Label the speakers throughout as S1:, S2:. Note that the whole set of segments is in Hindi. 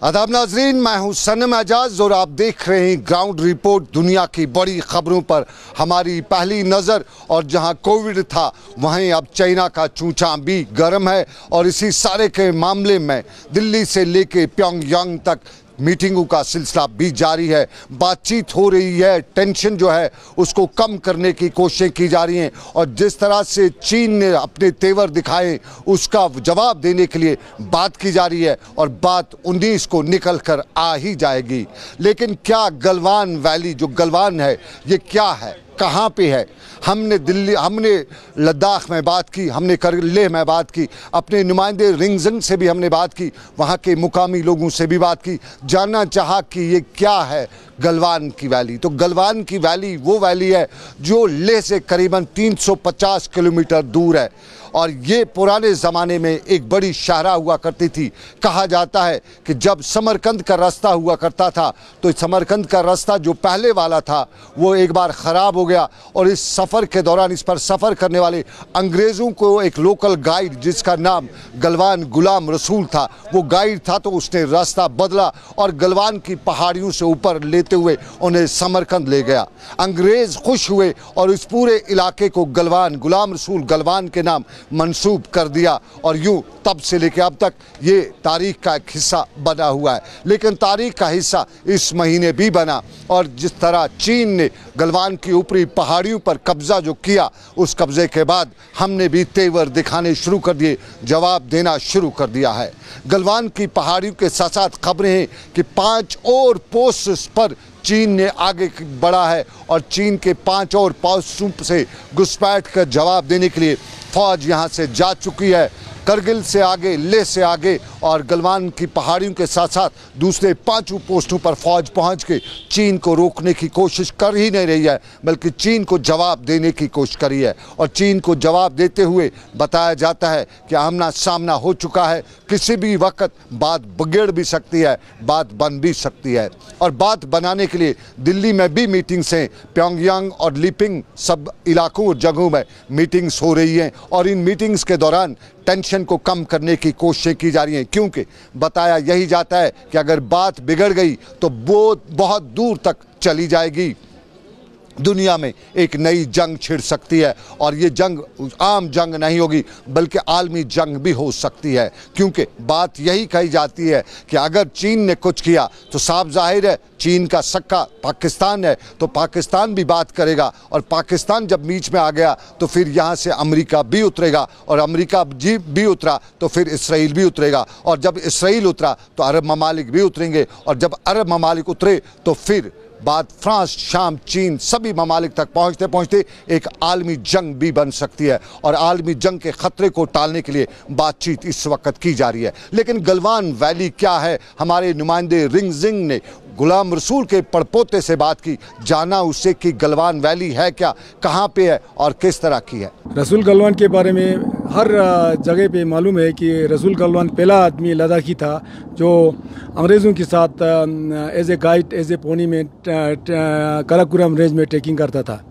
S1: आदाब नाजरीन, मैं हूं सनम एजाज और आप देख रहे हैं ग्राउंड रिपोर्ट। दुनिया की बड़ी खबरों पर हमारी पहली नज़र। और जहां कोविड था वहीं अब चाइना का चूचा भी गर्म है और इसी सारे के मामले में दिल्ली से लेके प्योंगयांग तक मीटिंगों का सिलसिला भी जारी है। बातचीत हो रही है, टेंशन जो है उसको कम करने की कोशिशें की जा रही हैं और जिस तरह से चीन ने अपने तेवर दिखाए उसका जवाब देने के लिए बात की जा रही है और बात 19 को निकल कर आ ही जाएगी। लेकिन क्या गलवान वैली, जो गलवान है, ये क्या है, कहाँ पे है? हमने लद्दाख में बात की, हमने लेह में बात की, अपने नुमाइंदे रिंगजिंग से भी हमने बात की, वहाँ के मुकामी लोगों से भी बात की, जानना चाहा कि ये क्या है गलवान की वैली। तो गलवान की वैली वो वैली है जो लेह से करीबन 350 किलोमीटर दूर है और ये पुराने ज़माने में एक बड़ी शाहरा हुआ करती थी। कहा जाता है कि जब समरकंद का रास्ता हुआ करता था तो समरकंद का रास्ता जो पहले वाला था वो एक बार ख़राब हो गया और इस सफ़र के दौरान इस पर सफ़र करने वाले अंग्रेज़ों को एक लोकल गाइड जिसका नाम गलवान गुलाम रसूल था, वो गाइड था, तो उसने रास्ता बदला और गलवान की पहाड़ियों से ऊपर लेते हुए उन्हें समरकंद ले गया। अंग्रेज़ खुश हुए और इस पूरे इलाके को गलवान गुलाम रसूल गलवान के नाम मंसूब कर दिया और यूं तब से लेकर अब तक ये तारीख का एक हिस्सा बना हुआ है। लेकिन तारीख का हिस्सा इस महीने भी बना और जिस तरह चीन ने गलवान की ऊपरी पहाड़ियों पर कब्जा जो किया, उस कब्जे के बाद हमने भी तेवर दिखाने शुरू कर दिए, जवाब देना शुरू कर दिया है। गलवान की पहाड़ियों के साथ साथ खबरें हैं कि 5 और पोस्ट पर चीन ने आगे बढ़ा है और चीन के 5 और पोस्टों से घुसपैठ कर जवाब देने के लिए फौज यहाँ से जा चुकी है। करगिल से आगे, लेह से आगे और गलवान की पहाड़ियों के साथ साथ दूसरे 5 पोस्टों पर फौज पहुँच के चीन को रोकने की कोशिश कर ही नहीं रही है, बल्कि चीन को जवाब देने की कोशिश करी है। और चीन को जवाब देते हुए बताया जाता है कि आमना सामना हो चुका है, किसी भी वक्त बात बिगड़ भी सकती है, बात बन भी सकती है। और बात बनाने के लिए दिल्ली में भी मीटिंग्स हैं, प्योंगयांग और लिपिंग सब इलाकों और जगहों में मीटिंग्स हो रही हैं और इन मीटिंग्स के दौरान टेंशन को कम करने की कोशिशें की जा रही हैं, क्योंकि बताया यही जाता है कि अगर बात बिगड़ गई तो वो बहुत दूर तक चली जाएगी, दुनिया में एक नई जंग छिड़ सकती है और ये जंग आम जंग नहीं होगी बल्कि आलमी जंग भी हो सकती है। क्योंकि बात यही कही जाती है कि अगर चीन ने कुछ किया तो साफ जाहिर है चीन का सक्का पाकिस्तान है, तो पाकिस्तान भी बात करेगा और पाकिस्तान जब बीच में आ गया तो फिर यहाँ से अमेरिका भी उतरेगा और अमेरिका भी उतरा तो फिर इसराइल भी उतरेगा और जब इसराइल उतरा तो अरब ममालिक भी उतरेंगे और जब अरब ममालिक उतरे तो फिर बात फ्रांस, शाम, चीन सभी ममालिक तक पहुँचते पहुँचते एक आलमी जंग भी बन सकती है और आलमी जंग के ख़तरे को टालने के लिए बातचीत इस वक्त की जा रही है। लेकिन गलवान वैली क्या है? हमारे नुमाइंदे रिंगजिंग ने गुलाम रसूल के पड़पोते से बात की, जाना उससे कि गलवान वैली है क्या, कहाँ पे है और किस तरह की है।
S2: रसूल गलवान के बारे में हर जगह पे मालूम है कि रसूल गलवान पहला आदमी लद्दाखी था जो अंग्रेज़ों के साथ as a guide, as a pony में काराकोरम रेंज में ट्रैकिंग करता था।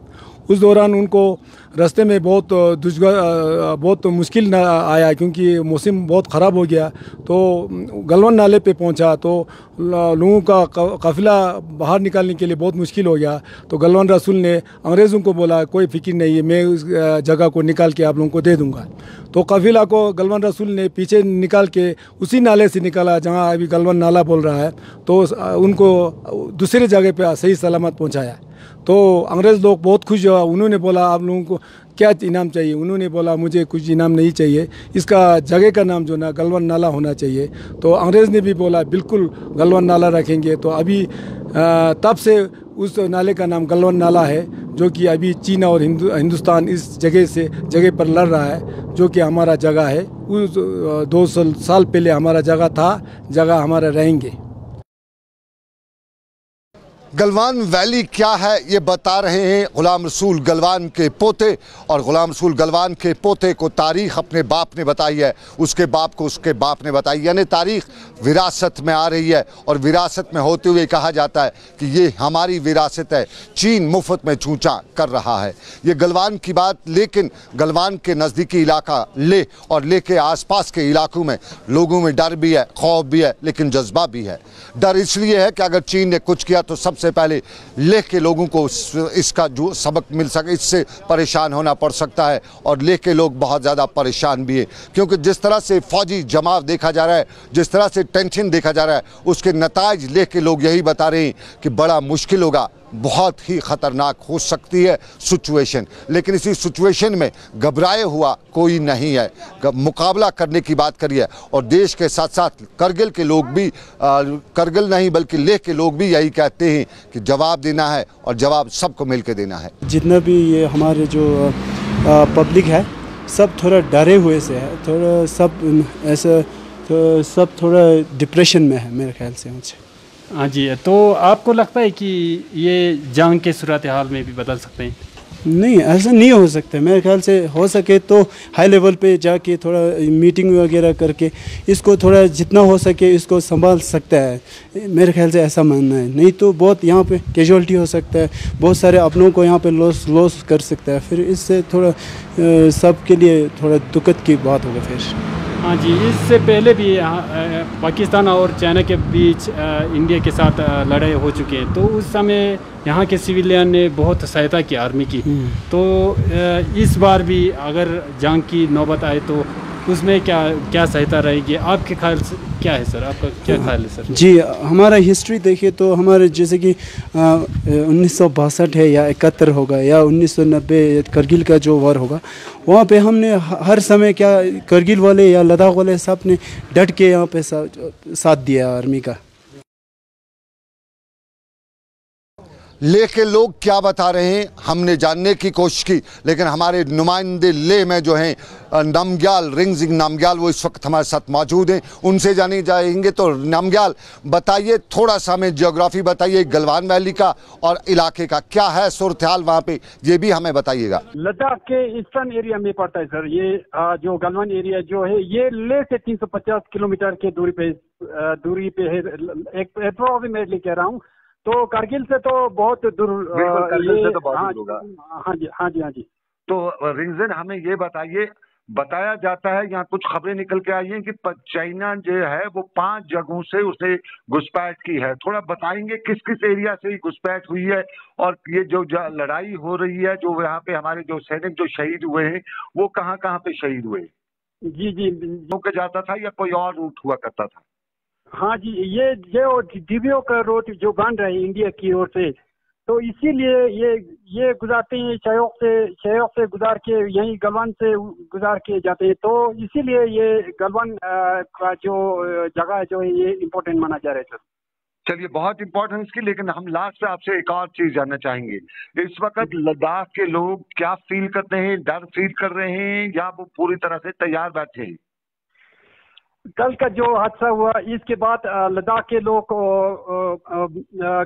S2: उस दौरान उनको रास्ते में बहुत मुश्किल न आया क्योंकि मौसम बहुत ख़राब हो गया। तो गलवान नाले पे पहुंचा तो लोगों का काफ़िला बाहर निकालने के लिए बहुत मुश्किल हो गया। तो गलवान रसूल ने अंग्रेज़ों को बोला कोई फिक्र नहीं है, मैं उस जगह को निकाल के आप लोगों को दे दूंगा। तो काफ़िला को गलवान रसूल ने पीछे निकाल के उसी नाले से निकाला जहाँ अभी गलवान नाला बोल रहा है, तो उनको दूसरी जगह पे सही सलामत पहुँचाया। तो अंग्रेज़ लोग बहुत खुश हुआ। उन्होंने बोला आप लोगों को क्या इनाम चाहिए? उन्होंने बोला मुझे कुछ इनाम नहीं चाहिए, इसका जगह का नाम जो ना गलवान नाला होना चाहिए। तो अंग्रेज़ ने भी बोला बिल्कुल गलवान नाला रखेंगे। तो अभी तब से उस नाले का नाम गलवान नाला है, जो कि अभी चीन और हिंदुस्तान इस जगह पर लड़ रहा है, जो कि हमारा जगह है। उस 200 साल पहले हमारा जगह था, जगह हमारा रहेंगे।
S1: गलवान वैली क्या है ये बता रहे हैं ग़ुलाम रसूल गलवान के पोते। और ग़ुलाम रसूल गलवान के पोते को तारीख़ अपने बाप ने बताई है, उसके बाप को उसके बाप ने बताई, यानी तारीख़ विरासत में आ रही है। और विरासत में होते हुए कहा जाता है कि ये हमारी विरासत है, चीन मुफ्त में चूंचा कर रहा है। ये गलवान की बात, लेकिन गलवान के नज़दीकी इलाका ले और ले के आसपास के इलाकों में लोगों में डर भी है, खौफ भी है, लेकिन जज्बा भी है। डर इसलिए है कि अगर चीन ने कुछ किया तो सबसे पहले लेह के लोगों को इसका जो सबक मिल सके, इससे परेशान होना पड़ सकता है। और लेह के लोग बहुत ज़्यादा परेशान भी हैं, क्योंकि जिस तरह से फ़ौजी जमाव देखा जा रहा है, जिस तरह से टेंशन देखा जा रहा है, उसके नताइज लेह के लोग यही बता रहे हैं कि बड़ा मुश्किल होगा, बहुत ही ख़तरनाक हो सकती है सिचुएशन। लेकिन इसी सिचुएशन में घबराए हुआ कोई नहीं है, मुकाबला करने की बात करिए। और देश के साथ साथ करगिल के लोग भी, करगिल नहीं बल्कि लेह के लोग भी यही कहते हैं कि जवाब देना है और जवाब सबको मिल के देना है।
S3: जितना भी ये हमारे जो पब्लिक है सब थोड़ा डरे हुए से है, थोड़ा सब ऐसा, तो सब थोड़ा डिप्रेशन में है मेरे ख्याल से मुझे।
S4: हाँ जी, तो आपको लगता है कि ये जंग के सूरत हाल में भी बदल सकते हैं?
S3: नहीं, ऐसा नहीं हो सकता मेरे ख्याल से। हो सके तो हाई लेवल पे जाके थोड़ा मीटिंग वगैरह करके इसको थोड़ा जितना हो सके इसको संभाल सकता है, मेरे ख्याल से ऐसा मानना है। नहीं तो बहुत यहाँ पे कैजुअल्टी हो सकता है, बहुत सारे अपनों को यहाँ पे लॉस कर सकता है, फिर इससे थोड़ा सब के लिए थोड़ा दुखद की बात होगा फिर।
S4: हाँ जी, इससे पहले भी पाकिस्तान और चाइना के बीच इंडिया के साथ लड़ाई हो चुकी है, तो उस समय यहाँ के सिविलियन ने बहुत सहायता की आर्मी की। तो इस बार भी अगर जंग की नौबत आए तो उसमें क्या सहायता रहेगी? आपके ख्याल से क्या है सर, आपका क्या ख्याल है सर?
S3: जी, हमारा हिस्ट्री देखिए तो हमारे जैसे कि 1962 है या 71 होगा या 1990 करगिल का जो वार होगा, वहाँ पे हमने हर समय क्या करगिल वाले या लद्दाख वाले सब ने डट के यहाँ पे साथ दिया आर्मी का।
S1: लेह के लोग क्या बता रहे हैं हमने जानने की कोशिश की, लेकिन हमारे नुमाइंदे लेह में जो हैं नामग्याल, रिंगजिंग नामग्याल, वो इस वक्त हमारे साथ मौजूद हैं, उनसे जाने जाएंगे। तो नामग्याल बताइए, थोड़ा सा हमें ज्योग्राफी बताइए गलवान वैली का और इलाके का, क्या है सूरत हाल वहाँ पे, ये भी हमें बताइएगा।
S5: लद्दाख के ईस्टर्न एरिया में पड़ता है सर ये जो गलवान एरिया जो है, ये लेह से 350 किलोमीटर के दूरी पे है, अप्रोक्सीमेटली कह रहा हूँ। तो कारगिल से तो बहुत दूर,
S6: कारगिल से तो बहुत दूर होगा।
S5: हाँ जी, हाँ जी, हाँ जी।
S6: तो रिंगजन हमें ये बताइए, बताया जाता है, यहाँ कुछ खबरें निकल के आई हैं कि चाइना जो है वो 5 जगहों से उसने घुसपैठ की है। थोड़ा बताएंगे किस किस एरिया से घुसपैठ हुई है, और ये जो लड़ाई हो रही है, जो यहाँ पे हमारे जो सैनिक जो शहीद हुए हैं वो कहाँ कहाँ पे शहीद हुए?
S5: जी जी,
S6: के जाता था या कोई और रूट हुआ करता था?
S5: हाँ जी, ये जो दिव्यों का रोड जो बन रहा है इंडिया की ओर से, तो इसीलिए ये गुजारते हैं शहरों से गुजार के यहीं गलवान से गुजार के जाते हैं। तो इसीलिए ये गलवान का जो जगह है जो है ये इम्पोर्टेंट माना जा रहा है सर।
S6: चलिए, बहुत इंपॉर्टेंट इसकी, लेकिन हम लास्ट में आपसे एक और चीज जानना चाहेंगे। इस वक्त लद्दाख के लोग क्या फील करते हैं? डर फील कर रहे हैं या वो पूरी तरह से तैयार बैठे हैं?
S5: कल का जो हादसा हुआ इसके बाद लद्दाख के लोग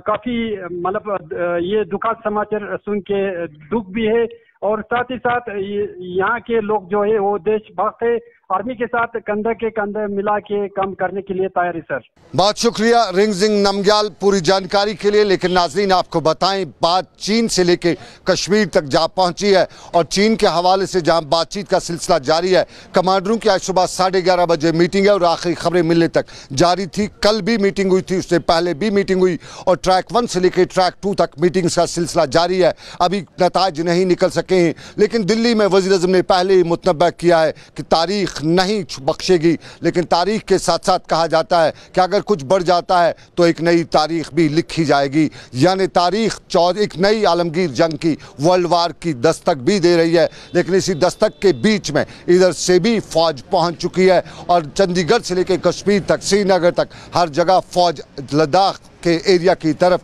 S5: काफी मतलब ये दुखद समाचार सुन के दुख भी है, और साथ ही साथ यहाँ के लोग जो है वो देशभक्त है, आर्मी के साथ कंधे के कंधे मिला के काम करने के लिए तैयार है सर। बहुत
S1: शुक्रिया रिंगजिंग नामग्याल पूरी जानकारी के लिए। लेकिन नाजरीन आपको बताएं, बात चीन से लेके कश्मीर तक जा पहुंची है, और चीन के हवाले से जहां बातचीत का सिलसिला जारी है। कमांडरों की आज सुबह 11:30 बजे मीटिंग है और आखिरी खबरें मिलने तक जारी थी। कल भी मीटिंग हुई थी, उससे पहले भी मीटिंग हुई, और ट्रैक 1 से लेकर ट्रैक 2 तक मीटिंग का सिलसिला जारी है। अभी नताज नहीं निकल सके हैं, लेकिन दिल्ली में वज़ीर आज़म ने पहले ही मुतनब्बा किया है कि तारीख नहीं बख्शेगी। लेकिन तारीख के साथ साथ कहा जाता है कि अगर कुछ बढ़ जाता है तो एक नई तारीख भी लिखी जाएगी, यानी तारीख एक नई आलमगीर जंग की, वर्ल्ड वार की दस्तक भी दे रही है। लेकिन इसी दस्तक के बीच में इधर से भी फौज पहुंच चुकी है, और चंडीगढ़ से लेकर कश्मीर तक, श्रीनगर तक हर जगह फौज लद्दाख के एरिया की तरफ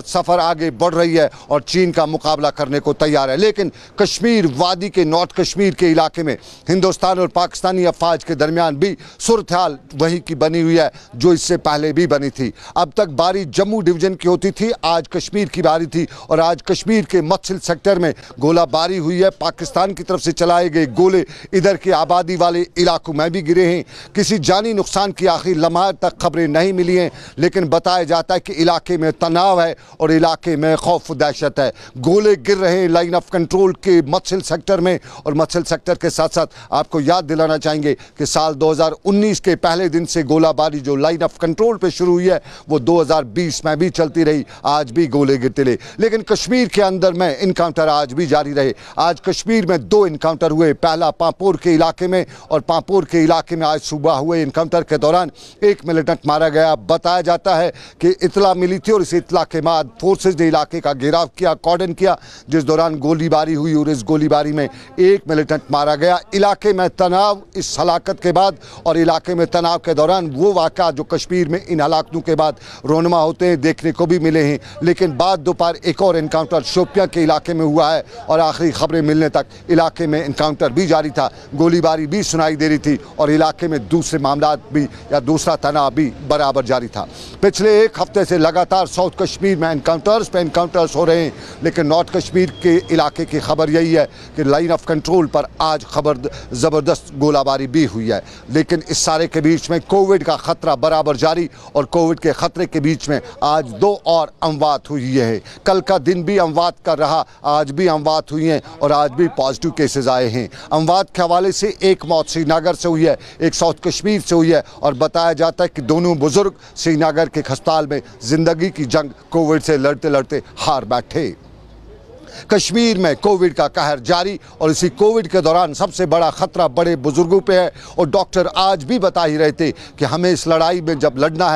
S1: सफ़र आगे बढ़ रही है और चीन का मुकाबला करने को तैयार है। लेकिन कश्मीर वादी के नॉर्थ कश्मीर के इलाके में हिंदुस्तान और पाकिस्तानी अफवाज के दरमियान भी सूरत हाल वही की बनी हुई है जो इससे पहले भी बनी थी। अब तक बारी जम्मू डिवीजन की होती थी, आज कश्मीर की बारी थी और आज कश्मीर के मत्सिल सेक्टर में गोलाबारी हुई है। पाकिस्तान की तरफ से चलाए गए गोले इधर के आबादी वाले इलाकों में भी गिरे हैं। किसी जानी नुकसान की आखिर लम्हात तक खबरें नहीं मिली हैं, लेकिन बताया जाता है कि इलाके में तनाव है और इलाके में खौफ दहशत है। गोले गिर रहे हैं लाइन ऑफ कंट्रोल के मत्सिल सेक्टर में और मत्सिल सेक्टर के साथ साथ आपको याद दिलाना चाहेंगे कि साल 2019 के पहले दिन से गोलाबारी जो लाइन ऑफ कंट्रोल पे शुरू हुई है वो 2020 में भी चलती रही, आज भी गोले गिरते रहे। लेकिन कश्मीर के अंदर में इनकाउंटर आज भी जारी रहे। आज कश्मीर में 2 इनकाउंटर हुए, पहला पांपोर के इलाके में और पांपोर के इलाके में आज सुबह हुए इनकाउंटर के दौरान एक मिलिटेंट मारा गया। बताया जाता है कि इतला मिली थी और इस इतला के बाद फोर्सेज ने इलाके का घेराव किया, कॉर्डन किया, जिस दौरान गोलीबारी हुई और इस गोलीबारी में एक मिलिटेंट मारा गया। इलाके में तनाव इस हलाकत के बाद और इलाके में तनाव के दौरान वो वाक़ा जो कश्मीर में इन हलाकतों के बाद रोनमा होते हैं देखने को भी मिले हैं। लेकिन बाद दोपहर एक और इनकाउंटर शोपियां के इलाके में हुआ है और आखिरी खबरें मिलने तक इलाके में इनकाउंटर भी जारी था, गोलीबारी भी सुनाई दे रही थी और इलाके में दूसरे मामला भी या दूसरा तनाव भी बराबर जारी था। पिछले एक हफ्ते से लगातार साउथ कश्मीर में इनकाउंटर्स पे इनकाउंटर्स हो रहे हैं, लेकिन नॉर्थ कश्मीर के इलाके की खबर यही है कि लाइन ऑफ कंट्रोल पर आज खबर ज़बरदस्त गोलाबारी भी हुई है। लेकिन इस सारे के बीच में कोविड का खतरा बराबर जारी और कोविड के खतरे के बीच में आज 2 और अमवात हुई है। कल का दिन भी अमवात का रहा, आज भी अमवात हुई हैं और आज भी पॉजिटिव केसेस आए हैं। अमवात के हवाले से एक मौत श्रीनगर से हुई है, एक साउथ कश्मीर से हुई है और बताया जाता है कि दोनों बुजुर्ग श्रीनगर के अस्पताल में जिंदगी की जंग कोविड से लड़ते लड़ते हार बैठे। कश्मीर में कोविड का कहर जारी और इसी कोविड के दौरान सबसे बड़ा खतरा बड़े बुजुर्गों पे है और डॉक्टर आज भी बता ही रहे थे कि हमें इस लड़ाई में जब लड़ना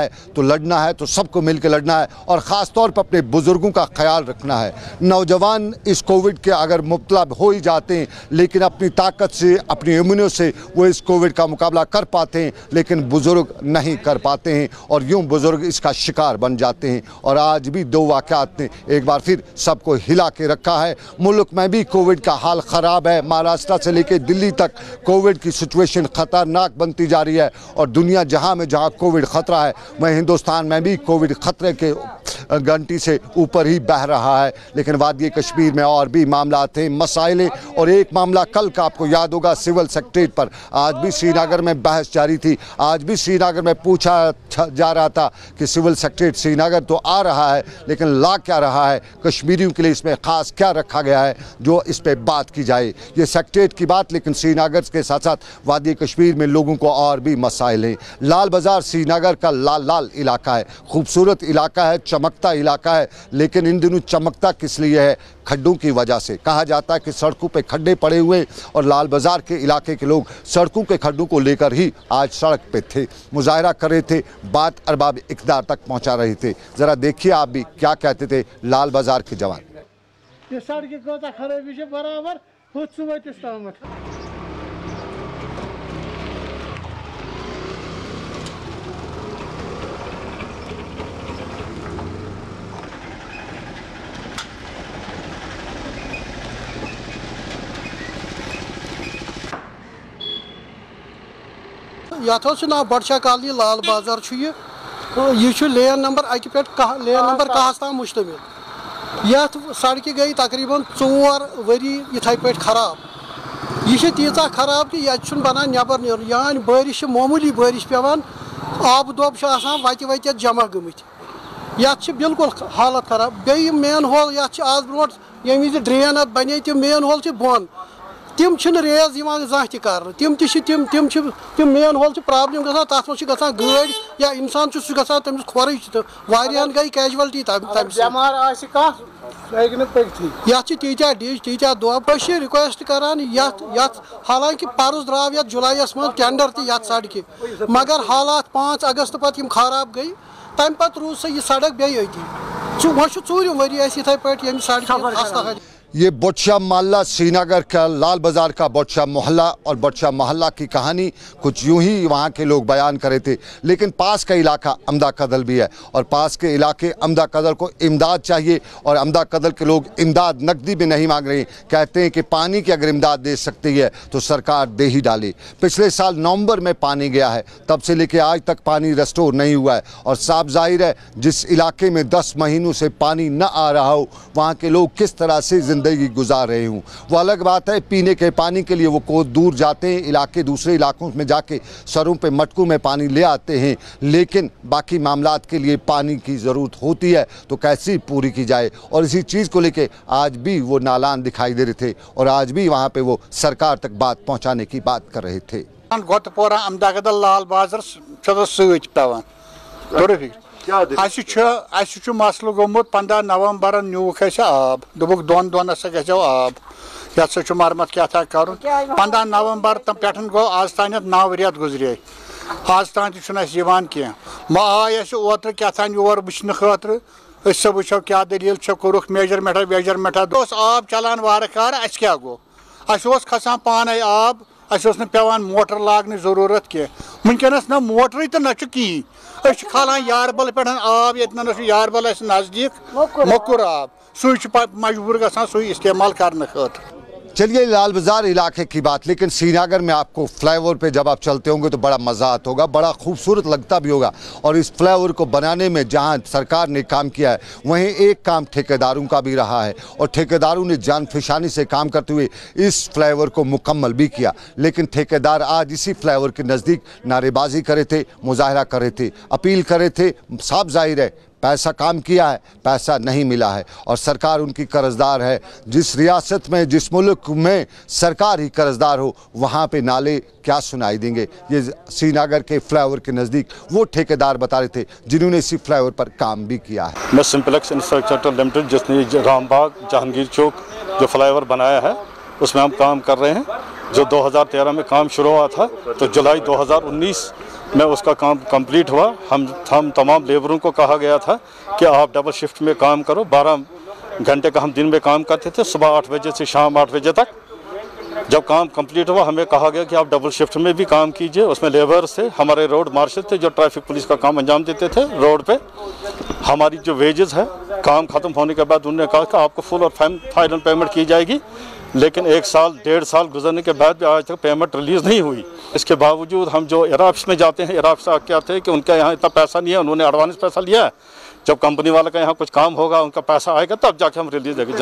S1: है तो सबको मिलकर लड़ना है और ख़ास तौर पर अपने बुजुर्गों का ख्याल रखना है। नौजवान इस कोविड के अगर मुब्तला हो ही जाते हैं लेकिन अपनी ताकत से अपनी इम्यूनिटी से वो इस कोविड का मुकाबला कर पाते हैं, लेकिन बुजुर्ग नहीं कर पाते हैं और यूँ बुजुर्ग इसका शिकार बन जाते हैं। और आज भी 2 वाक़यात ने एक बार फिर सबको हिला के रखा है। मुल्क में भी कोविड का हाल ख़राब है, महाराष्ट्र से लेकर दिल्ली तक कोविड की सिचुएशन ख़तरनाक बनती जा रही है और दुनिया जहां कोविड ख़तरा है वहीं हिंदुस्तान में भी कोविड ख़तरे के घंटी से ऊपर ही बह रहा है। लेकिन वादी कश्मीर में और भी मामला थे, मसाइल और एक मामला कल का आपको याद होगा सिविल सेक्रेटरीट पर आज भी श्रीनगर में बहस जारी थी। आज भी श्रीनगर में पूछा जा रहा था कि सिविल सेक्रेटरीट श्रीनगर तो आ रहा है लेकिन ला क्या रहा है, कश्मीरियों के लिए इसमें ख़ास क्या रखा गया है जो इस पर बात की जाए। ये सेक्रेटरीट की बात, लेकिन श्रीनगर के साथ साथ वादी कश्मीर में लोगों को और भी मसाइल हैं। लाल बाज़ार श्रीनगर का लाल इलाका है, खूबसूरत इलाका है, चमकता इलाका है, लेकिन इन दिनों चमकता किस लिए है? खड्डों की वजह से। कहा जाता है कि सड़कों पे खड्डे पड़े हुए और लाल बाज़ार के इलाके के लोग सड़कों के खड्डों को लेकर ही आज सड़क पे थे, मुजाहरा कर रहे थे, बात अरबाब इक़्तिदार तक पहुंचा रहे थे। ज़रा देखिए आप भी क्या कहते थे लाल बाज़ार के जवान।
S7: ये सड़क कोता खराबी से बराबर खुद सुबह तस्तामत यथ ना बड़शा कॉलोनी लाल बाजार यह लेन नंबर 1 पे लेन नंबर 10 तम मुश्तमिल। यथ सड़क गई तकरीबन 4 वरी इथे पे खराब। यह तीचा खराब कि ये बनान नबर नीर यान बारिश मामूली बारिश पेवान आब दोब वत जमा गमित ये बिल्कुल हालत खराब। बे मेन होल आज ब्रो ये वि ड्रेन बने तम मेन होल बोन तम रेज जहाँ कर तम मेन होल प्रॉब्लम ग तथ मज गाड़ी या इंसान सह तमिस खोर वारियान गई कैजुअलिटी तीत्या डिज तीत्या दोब रिक्वेस्ट करान हालांकि पर्स द्राव ये जुलाईस मज टेंडर तथ सड़क मगर हालात 5 अगस्त पे खराब गई तम पे रूज सह यह सड़क बे वो 4 वरी इथे पे सड़क
S1: ये बोटशा मोहल्ला श्रीनगर का लाल बाज़ार का बोटशा मोहल्ला और बोटशा मोहल्ला की कहानी कुछ यूं ही वहाँ के लोग बयान करे थे। लेकिन पास का इलाका अमदा कदल भी है और पास के इलाके अमदा कदल को इमदाद चाहिए और अमदा कदल के लोग इमदाद नकदी में नहीं मांग रहे, कहते हैं कि पानी की अगर इमदाद दे सकती है तो सरकार दे ही डाले। पिछले साल नवंबर में पानी गया है, तब से लेकर आज तक पानी रेस्टोर नहीं हुआ है और साफ जाहिर है जिस इलाके में 10 महीनों से पानी न आ रहा हो वहाँ के लोग किस तरह से ज़िंदगी गुजार रहे हूँ। वो अलग बात है, पीने के पानी के लिए वो को दूर जाते हैं, इलाके दूसरे इलाकों में जाके सरों पे मटकों में पानी ले आते हैं, लेकिन बाकी मामलात के लिए पानी की ज़रूरत होती है तो कैसे पूरी की जाए। और इसी चीज़ को लेके आज भी वो नालान दिखाई दे रहे थे और आज भी वहाँ पे वो सरकार तक बात पहुँचाने की बात कर रहे थे।
S8: अमदाकदल लाल बाजार मसल गोमुत 15 नवंबर न्यूक आब दोक 2 दिन गो आब ये मरमत क्या था कर 15 नवंबर पे गो आज तान 9 रेत गुजरे आज तान कह मा आय ओतर क्या योर वुचन खतर वो क्या दलील कोरुख मेजरमेंटा वेजरमेंटा आब चलान वार कार अस क्या गो अस खसान पान आब अस पेवान मोटर लागन जरूरत कह वनकस ना मोटर तो ना कहीं खालान यारबल पे आब ये यारबल नज़दीक मकुर आब सह मजबूर गसान सह इस्तेमाल करने खतर।
S1: चलिए लाल बाज़ार इलाके की बात, लेकिन श्रीनगर में आपको फ्लाईओवर पे जब आप चलते होंगे तो बड़ा मज़ा आता होगा, बड़ा खूबसूरत लगता भी होगा। और इस फ्लाईओवर को बनाने में जहां सरकार ने काम किया है वहीं एक काम ठेकेदारों का भी रहा है और ठेकेदारों ने जानफिशानी से काम करते हुए इस फ्लाईओवर को मुकम्मल भी किया। लेकिन ठेकेदार आज इसी फ्लाईओवर के नज़दीक नारेबाजी करे थे, मुजाहरा करे थे, अपील करे थे। साफ जाहिर है पैसा काम किया है, पैसा नहीं मिला है और सरकार उनकी कर्जदार है। जिस रियासत में, जिस मुल्क में सरकार ही कर्जदार हो वहाँ पे नाले क्या सुनाई देंगे। ये श्रीनगर के फ्लाईओवर के नज़दीक वो ठेकेदार बता रहे थे जिन्होंने इसी फ्लाईओवर पर काम भी किया है।
S9: मैं सिंपलेक्स इंफ्रास्ट्रक्चर लिमिटेड जिसने रामबाग जहांगीर चौक जो फ्लाईओवर बनाया है उसमें हम काम कर रहे हैं। जो 2013 में काम शुरू हुआ था तो जुलाई 2019 में उसका काम कंप्लीट हुआ। हम तमाम लेबरों को कहा गया था कि आप डबल शिफ्ट में काम करो। 12 घंटे का हम दिन में काम करते थे, सुबह 8 बजे से शाम 8 बजे तक। जब काम कंप्लीट हुआ हमें कहा गया कि आप डबल शिफ्ट में भी काम कीजिए। उसमें लेबर से हमारे रोड मार्शल थे जो ट्रैफिक पुलिस का काम अंजाम देते थे रोड पे। हमारी जो वेजेस है काम ख़त्म होने के बाद उन्होंने कहा कि आपको फुल और फाइनल पेमेंट की जाएगी, लेकिन 1 साल 1.5 साल गुजरने के बाद भी आज तक पेमेंट रिलीज़ नहीं हुई। इसके बावजूद हम जो एराफ्स में जाते हैं, एराफ्स से क्या थे कि उनका यहाँ इतना पैसा नहीं है, उन्होंने एडवांस पैसा लिया है। जब कंपनी वाले का यहाँ कुछ काम होगा उनका पैसा आएगा तब जाके हम रिलीज़ देंगे।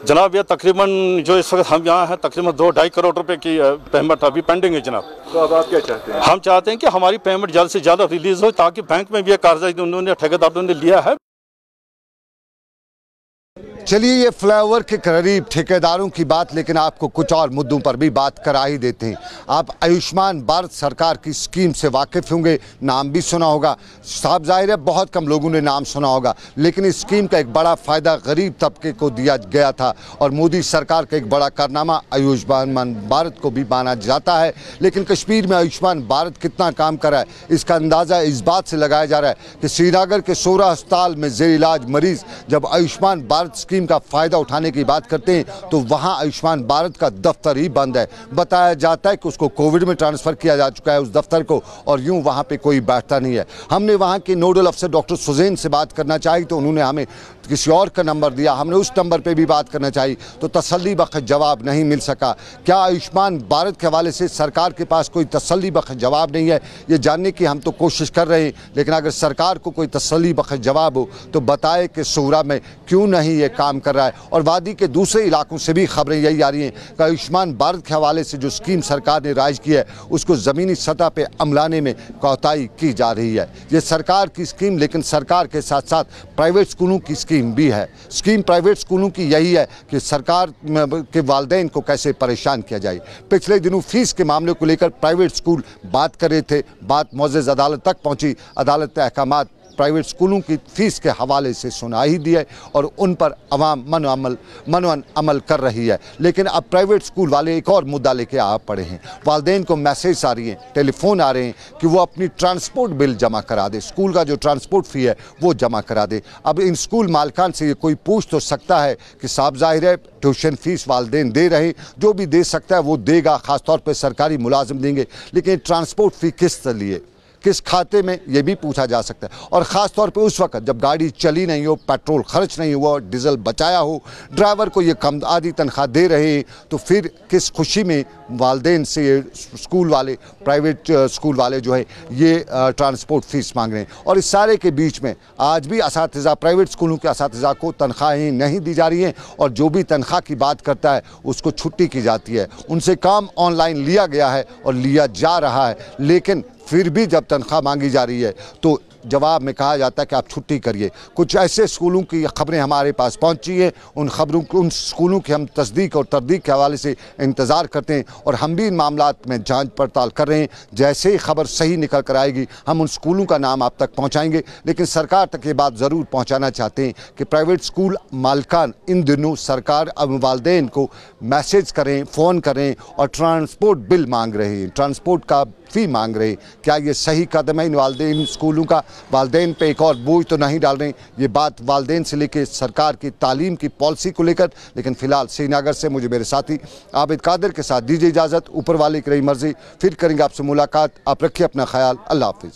S9: जनाब ये तकरीबन जो इस वक्त हम यहाँ हैं तकरीबन 2-2.5 करोड़ रुपए की पेमेंट अभी पेंडिंग है जनाब।
S10: तो अब आप क्या चाहते हैं?
S9: हम चाहते हैं कि हमारी पेमेंट जल्द से जल्द रिलीज़ हो ताकि बैंक में भी ये कर्जा उन्होंने ठेकेदारों ने लिया है।
S1: चलिए ये फ्लाईओवर के करीब ठेकेदारों की बात, लेकिन आपको कुछ और मुद्दों पर भी बात करा ही देते हैं। आप आयुष्मान भारत सरकार की स्कीम से वाकिफ़ होंगे, नाम भी सुना होगा। साफ जाहिर है बहुत कम लोगों ने नाम सुना होगा, लेकिन इस स्कीम का एक बड़ा फ़ायदा गरीब तबके को दिया गया था और मोदी सरकार का एक बड़ा कारनामा आयुष्मान भारत को भी माना जाता है। लेकिन कश्मीर में आयुष्मान भारत कितना काम कर रहा है इसका अंदाज़ा इस बात से लगाया जा रहा है कि श्रीनगर के 16 अस्पताल में ज़ेर इलाज मरीज़ जब आयुष्मान भारत स्कीम का फायदा उठाने की बात करते हैं तो वहां आयुष्मान भारत का दफ्तर ही बंद है। बताया जाता है कि उसको कोविड में ट्रांसफर किया जा चुका है उस दफ्तर को और यूं वहां पे कोई बैठता नहीं है। हमने वहां के नोडल अफसर डॉक्टर सुजैन से बात करना चाहिए तो उन्होंने हमें किसी और का नंबर दिया, हमने उस नंबर पे भी बात करना चाहिए तो तसल्ली बख्श जवाब नहीं मिल सका। क्या आयुष्मान भारत के हवाले से सरकार के पास कोई तसल्ली बख्श जवाब नहीं है ये जानने की हम तो कोशिश कर रहे हैं, लेकिन अगर सरकार को कोई तसल्ली बख्श जवाब हो तो बताए कि सूरा में क्यों नहीं ये काम कर रहा है। और वादी के दूसरे इलाकों से भी खबरें यही आ रही हैं कि आयुष्मान भारत के हवाले से जो स्कीम सरकार ने राइज की है उसको ज़मीनी सतह पे अमलाने में कोताही की जा रही है। ये सरकार की स्कीम, लेकिन सरकार के साथ साथ प्राइवेट स्कूलों की स्कीम भी है। स्कीम प्राइवेट स्कूलों की यही है कि सरकार के वालिदैन को कैसे परेशान किया जाए। पिछले दिनों फीस के मामले को लेकर प्राइवेट स्कूल बात कर रहे थे, बात मुअज़्ज़ज़ अदालत तक पहुंची, अदालत ने अहकामात प्राइवेट स्कूलों की फ़ीस के हवाले से सुना ही दिया है और उन पर अवाम मनोअमल अमल कर रही है। लेकिन अब प्राइवेट स्कूल वाले एक और मुद्दा लेके आ पड़े हैं। वालिदैन को मैसेज आ रही हैं, टेलीफोन आ रहे हैं कि वो अपनी ट्रांसपोर्ट बिल जमा करा दे, स्कूल का जो ट्रांसपोर्ट फ़ी है वो जमा करा दे। अब इन स्कूल मालिकान से ये कोई पूछ तो सकता है कि साहब ज़ाहिर है ट्यूशन फ़ीस वालिदैन दे रहे, जो भी दे सकता है वो देगा, ख़ासतौर पर सरकारी मुलाजिम देंगे, लेकिन ट्रांसपोर्ट फ़ी किस लिए, किस खाते में, ये भी पूछा जा सकता है। और ख़ास तौर पे उस वक्त जब गाड़ी चली नहीं हो, पेट्रोल खर्च नहीं हुआ, डीजल बचाया हो, ड्राइवर को ये कम आधी तनख्वाह दे रहे हैं, तो फिर किस खुशी में वालिदैन से ये स्कूल वाले, प्राइवेट स्कूल वाले जो है ये ट्रांसपोर्ट फ़ीस मांग रहे हैं। और इस सारे के बीच में आज भी असातिज़ा, प्राइवेट स्कूलों के असातिज़ा को तनख्वाहें नहीं दी जा रही हैं और जो भी तनख्वाह की बात करता है उसको छुट्टी की जाती है। उनसे काम ऑनलाइन लिया गया है और लिया जा रहा है, लेकिन फिर भी जब तनख्वाह मांगी जा रही है तो जवाब में कहा जाता है कि आप छुट्टी करिए। कुछ ऐसे स्कूलों की खबरें हमारे पास पहुंची हैं, उन खबरों को, उन स्कूलों की हम तस्दीक और तरदीक के हवाले से इंतज़ार करते हैं और हम भी इन मामलात में जांच पड़ताल कर रहे हैं। जैसे ही खबर सही निकल कर आएगी हम उन स्कूलों का नाम आप तक पहुँचाएँगे। लेकिन सरकार तक ये बात ज़रूर पहुँचाना चाहते हैं कि प्राइवेट स्कूल मालिकान इन दिनों सरकार अब वालिदैन को मैसेज करें, फ़ोन करें और ट्रांसपोर्ट बिल मांग रहे हैं, ट्रांसपोर्ट का फ़ी मांग रहे हैं। क्या ये सही कदम है इन वालिदैन स्कूलों का? वालिदैन पे एक और बोझ तो नहीं डाल रहे हैं? ये बात वालिदैन से लेकर सरकार की तालीम की पॉलिसी को लेकर। लेकिन फ़िलहाल श्रीनगर से मुझे मेरे साथी आबिद कादिर के साथ दीजिए इजाज़त। ऊपर वाले की रही मर्ज़ी, फिर करेंगे आपसे मुलाकात। आप रखिए अपना ख्याल। अल्लाह हाफ़िज़।